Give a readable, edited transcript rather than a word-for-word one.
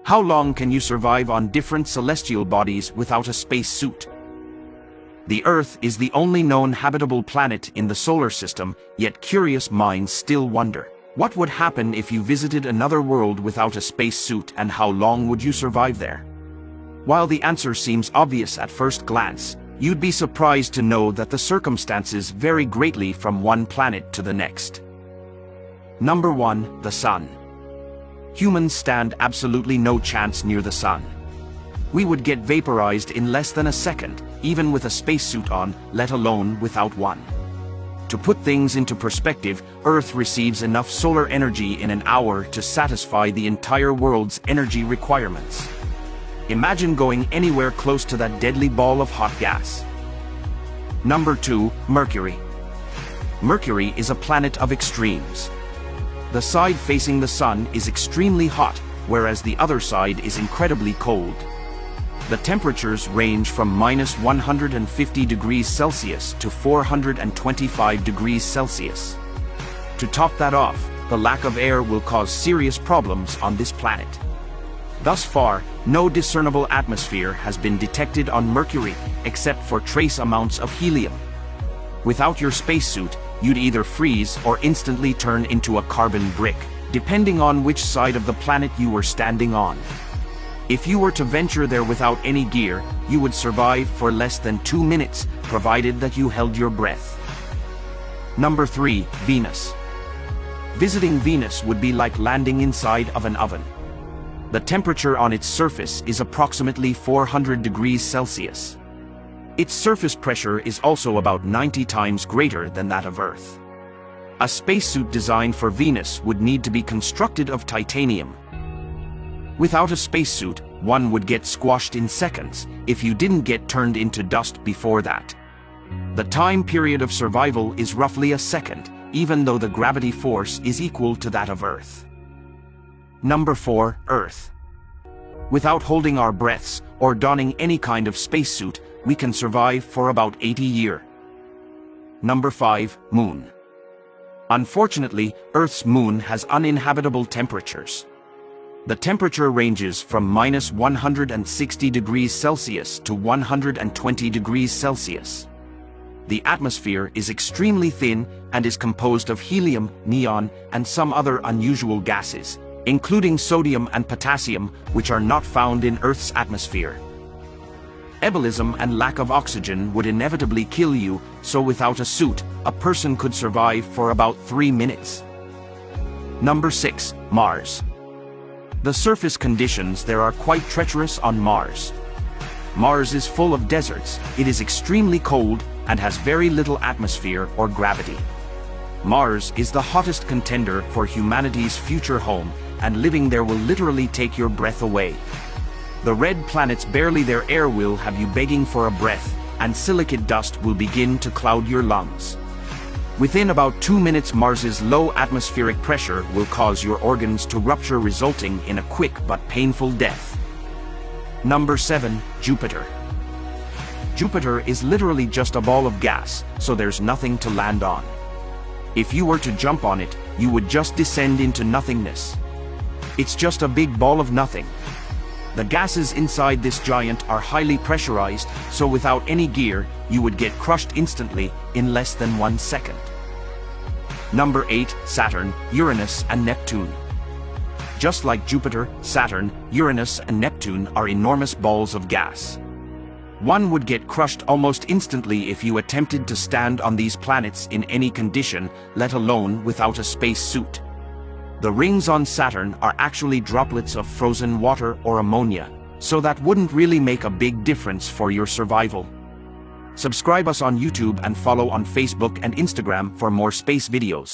How long can you survive on different celestial bodies without a space suit? The Earth is the only known habitable planet in the solar system, yet curious minds still wonder. What would happen if you visited another world without a space suit, and how long would you survive there? While the answer seems obvious at first glance, you'd be surprised to know that the circumstances vary greatly from one planet to the next. Number 1. The Sun. Humans stand absolutely no chance near the Sun. We would get vaporized in less than a second, even with a spacesuit on, let alone without one. To put things into perspective, Earth receives enough solar energy in an hour to satisfy the entire world's energy requirements. Imagine going anywhere close to that deadly ball of hot gas. Number 2. Mercury. Mercury is a planet of extremes. The side facing the Sun is extremely hot, whereas the other side is incredibly cold. The temperatures range from -150 degrees Celsius to 425 degrees Celsius. To top that off, the lack of air will cause serious problems on this planet. Thus far, no discernible atmosphere has been detected on Mercury, except for trace amounts of helium. Without your spacesuit, you'd either freeze or instantly turn into a carbon brick, depending on which side of the planet you were standing on. If you were to venture there without any gear, you would survive for less than 2 minutes, provided that you held your breath. Number 3. Venus. Visiting Venus would be like landing inside of an oven. The temperature on its surface is approximately 400 degrees Celsius. Its surface pressure is also about 90 times greater than that of Earth. A spacesuit designed for Venus would need to be constructed of titanium. Without a spacesuit, one would get squashed in seconds if you didn't get turned into dust before that. The time period of survival is roughly a second, even though the gravity force is equal to that of Earth. Number 4. Earth. Without holding our breaths or donning any kind of spacesuit, we can survive for about 80 years. Number 5. Moon. Unfortunately, Earth's moon has uninhabitable temperatures. The temperature ranges from -160 degrees Celsius to 120 degrees Celsius. The atmosphere is extremely thin and is composed of helium, neon, and some other unusual gases, including sodium and potassium, which are not found in Earth's atmosphere. Ableism and lack of oxygen would inevitably kill you, so without a suit, a person could survive for about 3 minutes. Number 6. Mars. The surface conditions there are quite treacherous on Mars. Mars is full of deserts, it is extremely cold, and has very little atmosphere or gravity. Mars is the hottest contender for humanity's future home, and living there will literally take your breath away. The red planet's barely their air will have you begging for a breath, and silicate dust will begin to cloud your lungs. Within about 2 minutes, Mars's low atmospheric pressure will cause your organs to rupture, resulting in a quick but painful death. Number 7. Jupiter. Jupiter is literally just a ball of gas, so there's nothing to land on. If you were to jump on it, you would just descend into nothingness. It's just a big ball of nothing. The gases inside this giant are highly pressurized, so without any gear, you would get crushed instantly in less than 1 second. Number 8. Saturn, Uranus, and Neptune. Just like Jupiter, Saturn, Uranus, and Neptune are enormous balls of gas. One would get crushed almost instantly if you attempted to stand on these planets in any condition, let alone without a space suit. The rings on Saturn are actually droplets of frozen water or ammonia, so that wouldn't really make a big difference for your survival. Subscribe us on YouTube and follow on Facebook and Instagram for more space videos.